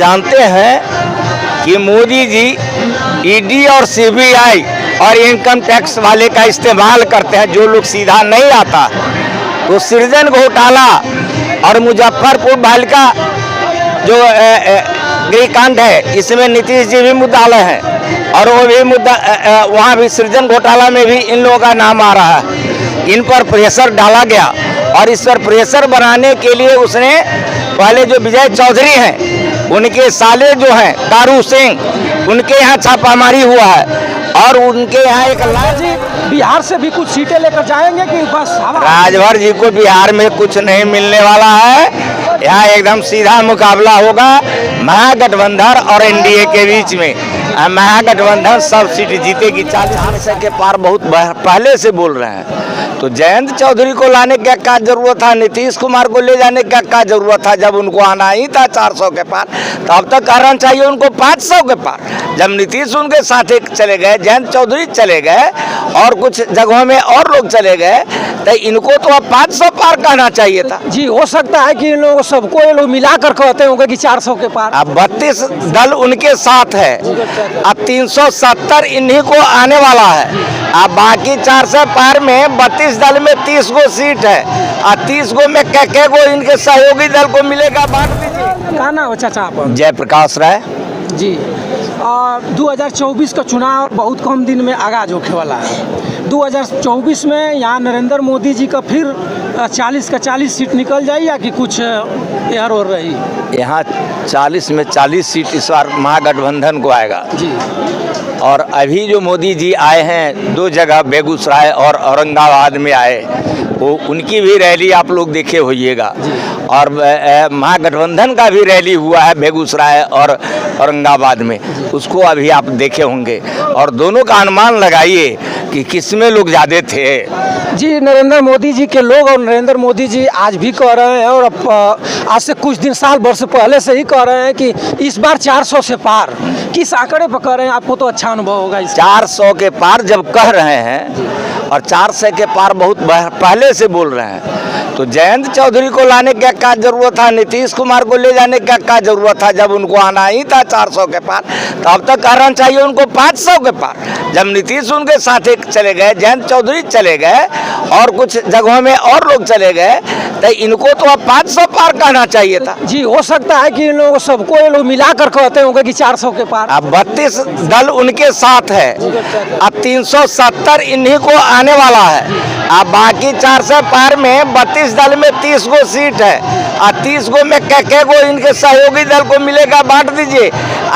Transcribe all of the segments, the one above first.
जानते हैं कि मोदी जी ईडी और सीबीआई और इनकम टैक्स वाले का इस्तेमाल करते हैं। जो लोग सीधा नहीं आता तो सृजन घोटाला और मुजफ्फरपुर बालिका जो गृहकांड है इसमें नीतीश जी भी मुद्दालय हैं और वो भी वहाँ भी सृजन घोटाला में भी इन लोगों का नाम आ रहा है। इन पर प्रेशर डाला गया और इस पर प्रेशर बनाने के लिए उसने पहले जो विजय चौधरी हैं उनके साले जो हैं तारू सिंह उनके यहाँ छापामारी हुआ है और उनके यहाँ एक बिहार से भी कुछ सीटें लेकर जाएंगे कि बस राजभर जी को बिहार में कुछ नहीं मिलने वाला है। यहाँ एकदम सीधा मुकाबला होगा महागठबंधन और एनडीए के बीच में। महागठबंधन सब सीट जीतेगी। 40 के पार बहुत पहले से बोल रहे हैं। तो जयंत चौधरी को लाने का क्या जरूरत था, नीतीश कुमार को ले जाने का क्या जरूरत था। जब उनको आना ही था 400 के पार तब तक कहना चाहिए उनको 500 के पार। जब नीतीश उनके साथ चले गए, जयंत चौधरी चले गए और कुछ जगहों में और लोग चले गए तो इनको तो अब 500 पार कहना चाहिए था। जी हो सकता है कि इन लोगों सबको ये लोग मिलाकर कहते होंगे कि 400 के पार। अब 32 दल उनके साथ है, अब 370 इन्हीं को आने वाला है। अब बाकी 400 पार में 32 दल में 30 गो सीट है और 30 गो में क्या गो इनके सहयोगी दल को मिलेगा। बांट दीजिए। क्या नाम है चाचा आप? जयप्रकाश राय जी। 2024 का चुनाव बहुत कम दिन में आगाज होने वाला है। 2024 में यहाँ नरेंद्र मोदी जी का फिर 40 का 40 सीट निकल जाए या कि कुछ यार और रही? यहाँ 40 में 40 सीट इस बार महागठबंधन को आएगा जी। और अभी जो मोदी जी आए हैं 2 जगह बेगूसराय और औरंगाबाद में आए, वो उनकी भी रैली आप लोग देखे होइएगा। और महागठबंधन का भी रैली हुआ है बेगूसराय और औरंगाबाद में, उसको अभी आप देखे होंगे। और दोनों का अनुमान लगाइए कि किसमें लोग ज़्यादा थे। जी नरेंद्र मोदी जी के लोग और नरेंद्र मोदी जी आज भी कह रहे हैं और आज से कुछ दिन साल वर्ष पहले से ही कह रहे हैं कि इस बार 400 से पार। किस आंकड़े पर कह रहे हैं? आपको तो अच्छा अनुभव होगा। 400 के पार जब कह रहे हैं और 400 के पार बहुत पहले से बोल रहे हैं तो जयंत चौधरी को लाने का क्या जरूरत था, नीतीश कुमार को ले जाने का क्या जरूरत था। जब उनको आना ही था 400 के पार तब तक कहना चाहिए उनको 500 के पार। जब नीतीश उनके साथ चले गए, जयंत चौधरी चले गए और कुछ जगहों में और लोग चले गए तो इनको तो अब 500 पार कहना चाहिए था। जी हो सकता है कि इन लोगों सबको ये लोग मिलाकर कहते होंगे कि 400 के पार। अब 32 दल उनके साथ है, अब 370 इन्हीं को आने वाला है। अब बाकी 400 पार में 32 दल में 30 गो सीट है और 30 गो में क्या गो इनके सहयोगी दल को मिलेगा। बांट दीजिए।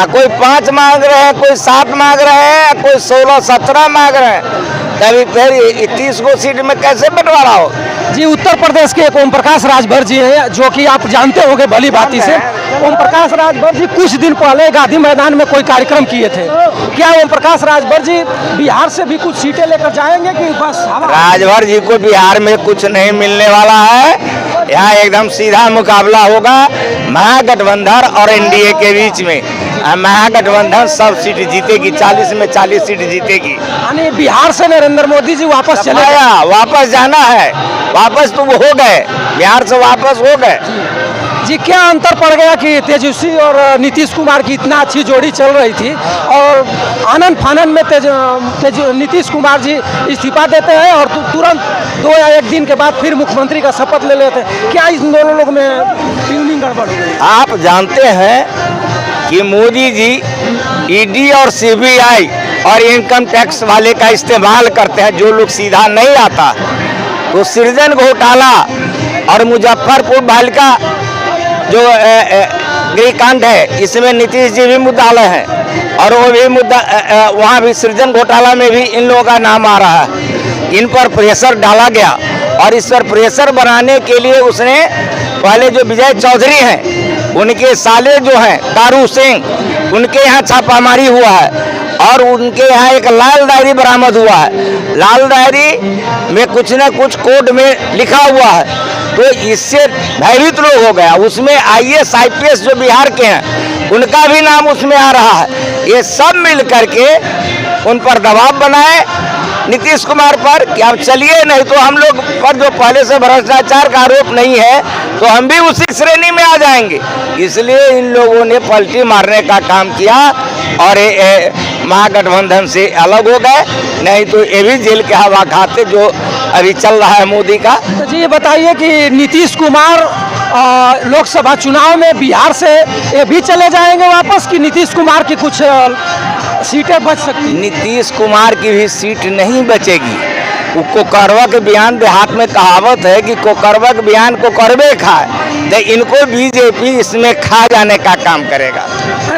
कोई 5 मांग रहे हैं, कोई 7 मांग रहे हैं, कोई 16-17 मांग रहे हैं। तभी फिर 30 गो सीट में कैसे बंटवारा हो। जी उत्तर प्रदेश के एक ओम प्रकाश राजभर जी हैं जो कि आप जानते होंगे भली भांति से। ओम प्रकाश राजभर जी कुछ दिन पहले गांधी मैदान में कोई कार्यक्रम किए थे। क्या ओम प्रकाश राजभर जी बिहार से भी कुछ सीटें लेकर जाएंगे कि बस? राजभर जी को बिहार में कुछ नहीं मिलने वाला है। यहाँ एकदम सीधा मुकाबला होगा महागठबंधन और एनडीए के बीच में। महागठबंधन सब सीट जीतेगी। 40 में 40 सीट जीतेगी। यानी बिहार से नरेंद्र मोदी जी वापस चले गए? वापस जाना है, वापस तो वो हो गए, बिहार से वापस हो गए। जी क्या अंतर पड़ गया कि तेजस्वी और नीतीश कुमार की इतना अच्छी जोड़ी चल रही थी और आनन फानन में नीतीश कुमार जी इस्तीफा देते हैं और तुरंत 2 या 1 दिन के बाद फिर मुख्यमंत्री का शपथ ले लेते हैं। क्या इन दोनों लोग में ट्यूनिंग गड़बड़ हो गई? आप जानते हैं कि मोदी जी ईडी और सीबीआई और इनकम टैक्स वाले का इस्तेमाल करते हैं। जो लोग सीधा नहीं आता तो सृजन घोटाला और मुजफ्फरपुर बालिका जो गृहकांड है इसमें नीतीश जी भी मुद्दालय हैं और वो भी वहाँ भी सृजन घोटाला में भी इन लोगों का नाम आ रहा है। इन पर प्रेशर डाला गया और इस पर प्रेशर बनाने के लिए उसने पहले जो विजय चौधरी हैं उनके साले जो हैं तारू सिंह उनके यहाँ छापामारी हुआ है और उनके यहाँ एक लाल डायरी बरामद हुआ है। लाल डायरी में कुछ न कुछ कोड में लिखा हुआ है तो इससे भयभीत लोग हो गया। उसमें IAS IPS जो बिहार के हैं उनका भी नाम उसमें आ रहा है। ये सब मिल करके उन पर दबाव बनाए नीतीश कुमार पर कि आप चलिए, नहीं तो हम लोग पर जो पहले से भ्रष्टाचार का आरोप नहीं है तो हम भी उसी श्रेणी में आ जाएंगे। इसलिए इन लोगों ने पलटी मारने का काम किया और महागठबंधन से अलग हो गए, नहीं तो ये भी जेल के हवा खाते जो अभी चल रहा है मोदी का। तो जी ये बताइए कि नीतीश कुमार लोकसभा चुनाव में बिहार से ये भी चले जाएंगे वापस, कि नीतीश कुमार की कुछ सीटें बच सकती हैं? नीतीश कुमार की भी सीट नहीं बचेगी। वो कोकरवा के बयान देहात में कहावत है कि कोकरवा के बयान को करवे खाए, तो इनको बीजेपी इसमें खा जाने का काम करेगा।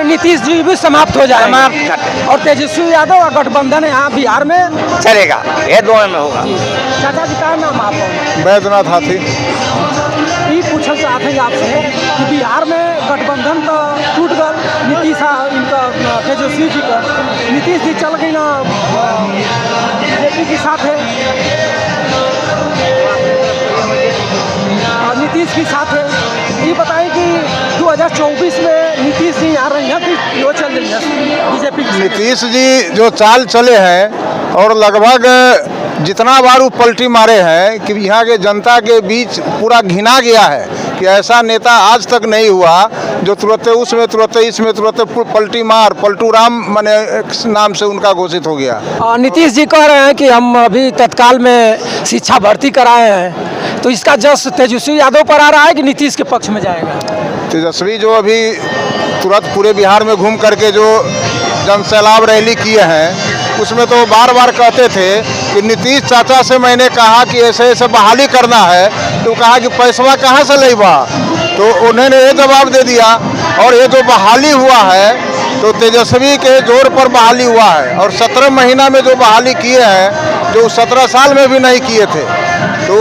नीतीश जी भी समाप्त हो जाएंगे और तेजस्वी यादव और गठबंधन यहाँ बिहार में चलेगा, ये दोनों में होगा। चाचा जी का नाम आप बैद्यनाथ हाथी। ये पूछना चाहते हैं आपसे कि बिहार में गठबंधन तो टूट गल, नीतीश इनका तेजस्वी जी का, नीतीश जी चल गई ना बीजेपी के साथ है, नीतीश के साथ है। ये बताएं कि 2024 में नीतीश जी आ रही हैं कि वो चल रही है बीजेपी की? नीतीश जी जो चाल चले हैं और लगभग जितना बार वो पलटी मारे हैं कि यहाँ के जनता के बीच पूरा घिना गया है कि ऐसा नेता आज तक नहीं हुआ जो तुरंत उसमें तुरंत इसमें तुरंत पलटी मार, पलटू राम माने नाम से उनका घोषित हो गया। नीतीश जी कह रहे हैं कि हम अभी तत्काल में शिक्षा भर्ती कराए हैं, तो इसका जस तेजस्वी यादव पर आ रहा है कि नीतीश के पक्ष में जाएगा? तेजस्वी जो अभी तुरंत पूरे बिहार में घूम करके जो जन सैलाब रैली किए हैं उसमें तो बार बार कहते थे कि नीतीश चाचा से मैंने कहा कि ऐसे ऐसे बहाली करना है, तो कहा कि पैसा कहाँ से लेबा, तो उन्होंने ये जवाब दे दिया। और ये जो बहाली हुआ है तो तेजस्वी के जोर पर बहाली हुआ है, और 17 महीना में जो बहाली किए हैं जो 17 साल में भी नहीं किए थे। तो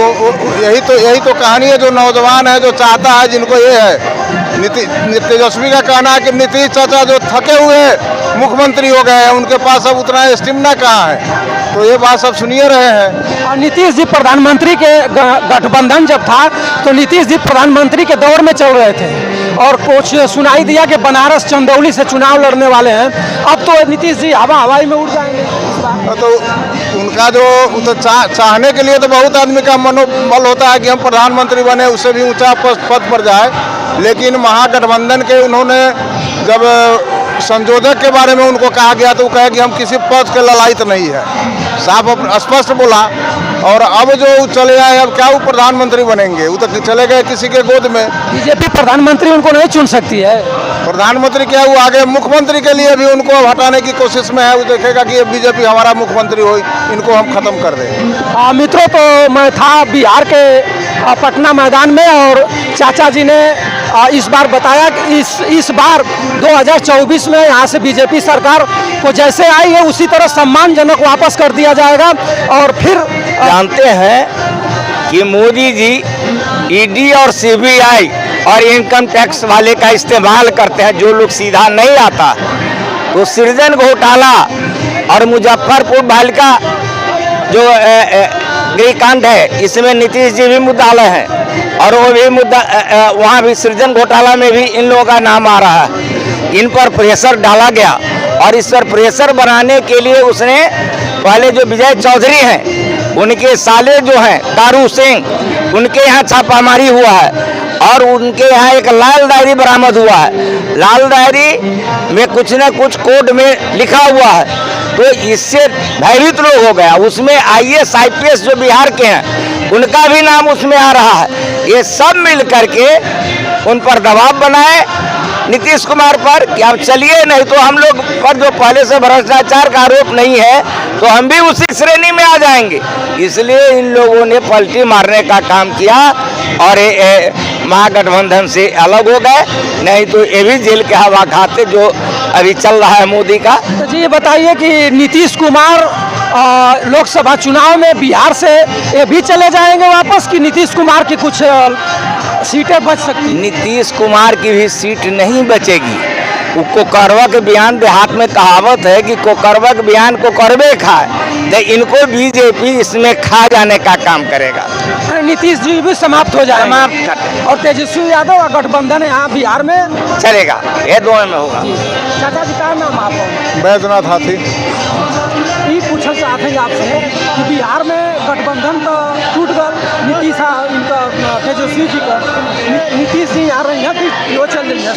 यही तो कहानी है। जो नौजवान है जो चाहता है, जिनको ये है, तेजस्वी का कहना है कि नीतीश चाचा जो थके हुए मुख्यमंत्री हो गए हैं, उनके पास अब उतना स्टेमिना कहाँ है, तो ये बात सब सुनिए रहे हैं। और नीतीश जी प्रधानमंत्री के गठबंधन जब था तो नीतीश जी प्रधानमंत्री के दौर में चल रहे थे और कुछ सुनाई दिया कि बनारस चंदौली से चुनाव लड़ने वाले हैं, अब तो नीतीश जी हवाई में उड़ जाएंगे। तो उनका जो तो चाहने के लिए तो बहुत आदमी का मनोबल होता है कि हम प्रधानमंत्री बने, उससे भी ऊंचा पद पर जाए, लेकिन महागठबंधन के उन्होंने जब संयोजक के बारे में उनको कहा गया तो वो कहे कि हम किसी पद के ललायत नहीं है, साफ स्पष्ट बोला। और अब जो चले आए, अब क्या वो प्रधानमंत्री बनेंगे? वो तो चले गए किसी के गोद में। बीजेपी प्रधानमंत्री उनको नहीं चुन सकती है। प्रधानमंत्री क्या, वो आगे मुख्यमंत्री के लिए भी उनको हटाने की कोशिश में है। वो देखेगा कि ये बीजेपी हमारा मुख्यमंत्री हो, इनको हम खत्म कर दें। मित्रों, तो मैं था बिहार के पटना मैदान में और चाचा जी ने इस बार बताया कि इस बार 2024 में यहाँ से बीजेपी सरकार को जैसे आई है उसी तरह सम्मानजनक वापस कर दिया जाएगा। और फिर जानते हैं कि मोदी जी ईडी और सीबीआई और इनकम टैक्स वाले का इस्तेमाल करते हैं। जो लोग सीधा नहीं आता, तो सृजन घोटाला और मुजफ्फरपुर बालिका जो गृहकांड है, इसमें नीतीश जी भी मुद्दालय हैं और वो भी वहाँ भी सृजन घोटाला में भी इन लोगों का नाम आ रहा है। इन पर प्रेशर डाला गया और इस पर प्रेशर बनाने के लिए उसने पहले जो विजय चौधरी हैं, उनके साले जो हैं तारू सिंह, उनके यहाँ छापामारी हुआ है और उनके यहाँ एक लाल डायरी बरामद हुआ है। लाल डायरी में कुछ न कुछ कोड में लिखा हुआ है, तो इससे भयभीत लोग हो गया। उसमें IAS IPS जो बिहार के हैं उनका भी नाम उसमें आ रहा है। ये सब मिल करके उन पर दबाव बनाए नीतीश कुमार पर कि आप चलिए, नहीं तो हम लोग पर जो पहले से भ्रष्टाचार का आरोप नहीं है तो हम भी उसी श्रेणी में आ जाएंगे। इसलिए इन लोगों ने पलटी मारने का काम किया और महागठबंधन से अलग हो गए, नहीं तो ये भी जेल के हवा खाते जो अभी चल रहा है मोदी का। तो जी ये बताइए कि नीतीश कुमार लोकसभा चुनाव में बिहार से ये भी चले जाएंगे वापस, कि नीतीश कुमार की कुछ सीटें बच सकती? नीतीश कुमार की भी सीट नहीं बचेगी। वो कोकरवा के बयान देहात में कहावत है कि कोकरवा के बयान को करवे खाए, तो इनको बीजेपी इसमें खा जाने का काम करेगा। नीतीश जी भी समाप्त हो जाएंगे और तेजस्वी यादव और गठबंधन यहाँ बिहार में चलेगा, ये दोनों में होगा। चाचा जी का नाम आप? बैद्यनाथ हाथी। ये पूछना चाहते हैं आपसे कि बिहार में गठबंधन तो टूट गया, नीतीश इनका तेजस्वी जी का, नीतीश जी आ रही हैं कि वो चल रही है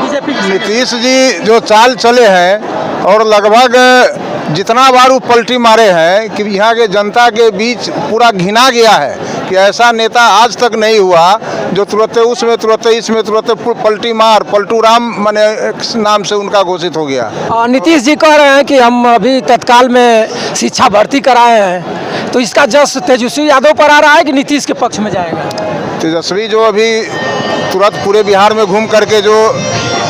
बीजेपी की? नीतीश जी जो चाल चले हैं और लगभग जितना बार वो पलटी मारे हैं कि यहाँ के जनता के बीच पूरा घिना गया है कि ऐसा नेता आज तक नहीं हुआ जो तुरंत उसमें तुरंत इसमें तुरंत पलटी मार पलटू राम माने नाम से उनका घोषित हो गया। नीतीश जी कह रहे हैं कि हम अभी तत्काल में शिक्षा भर्ती कराए हैं, तो इसका जस तेजस्वी यादव पर आ रहा है कि नीतीश के पक्ष में जाएगा? तेजस्वी जो अभी तुरंत पूरे बिहार में घूम करके जो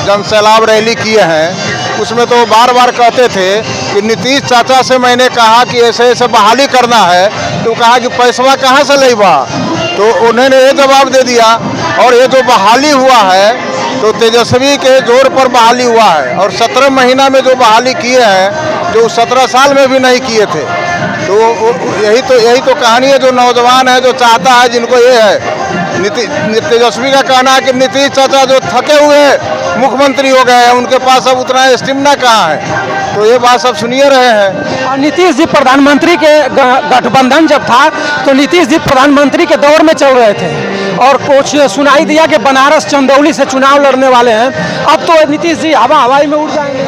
जन सैलाब रैली किए हैं उसमें तो बार बार कहते थे कि नीतीश चाचा से मैंने कहा कि ऐसे ऐसे बहाली करना है, तो कहा कि पैसवा कहाँ से लेबा, तो उन्होंने ये जवाब दे दिया। और ये जो बहाली हुआ है तो तेजस्वी के जोर पर बहाली हुआ है, और 17 महीना में जो बहाली किए हैं जो 17 साल में भी नहीं किए थे। तो यही तो कहानी है। जो नौजवान है जो चाहता है, जिनको ये है तेजस्वी का कहना है कि नीतीश चाचा जो थके हुए मुख्यमंत्री हो गए हैं, उनके पास अब उतना स्टेमिना कहाँ है, तो ये बात सब सुनिए रहे हैं। और नीतीश जी प्रधानमंत्री के गठबंधन जब था तो नीतीश जी प्रधानमंत्री के दौर में चल रहे थे और कुछ सुनाई दिया कि बनारस चंदौली से चुनाव लड़ने वाले हैं। अब तो नीतीश जी हवाई में उड़ जाएंगे।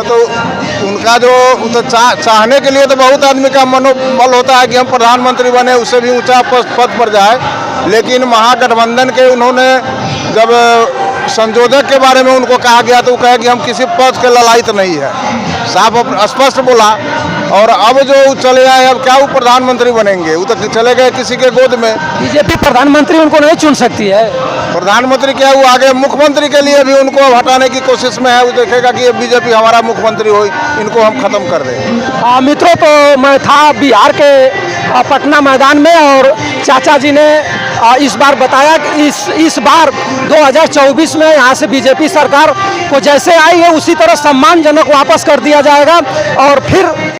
तो उनका जो तो चाहने के लिए तो बहुत आदमी का मनोबल होता है कि हम प्रधानमंत्री बने, उससे भी ऊंचा पद पर जाए, लेकिन महागठबंधन के उन्होंने जब संयोजक के बारे में उनको कहा गया तो वो कहे कि हम किसी पद के ललायत नहीं है, साफ स्पष्ट बोला। और अब जो चले आए, अब क्या वो प्रधानमंत्री बनेंगे? वो तो चले गए किसी के गोद में। बीजेपी प्रधानमंत्री उनको नहीं चुन सकती है। प्रधानमंत्री क्या, वो आगे मुख्यमंत्री के लिए भी उनको हटाने की कोशिश में है। वो देखेगा कि ये बीजेपी हमारा मुख्यमंत्री हो, इनको हम खत्म कर दें। मित्रों, तो मैं था बिहार के पटना मैदान में और चाचा जी ने इस बार बताया कि इस बार 2024 में यहाँ से बीजेपी सरकार को जैसे आई है उसी तरह सम्मानजनक वापस कर दिया जाएगा और फिर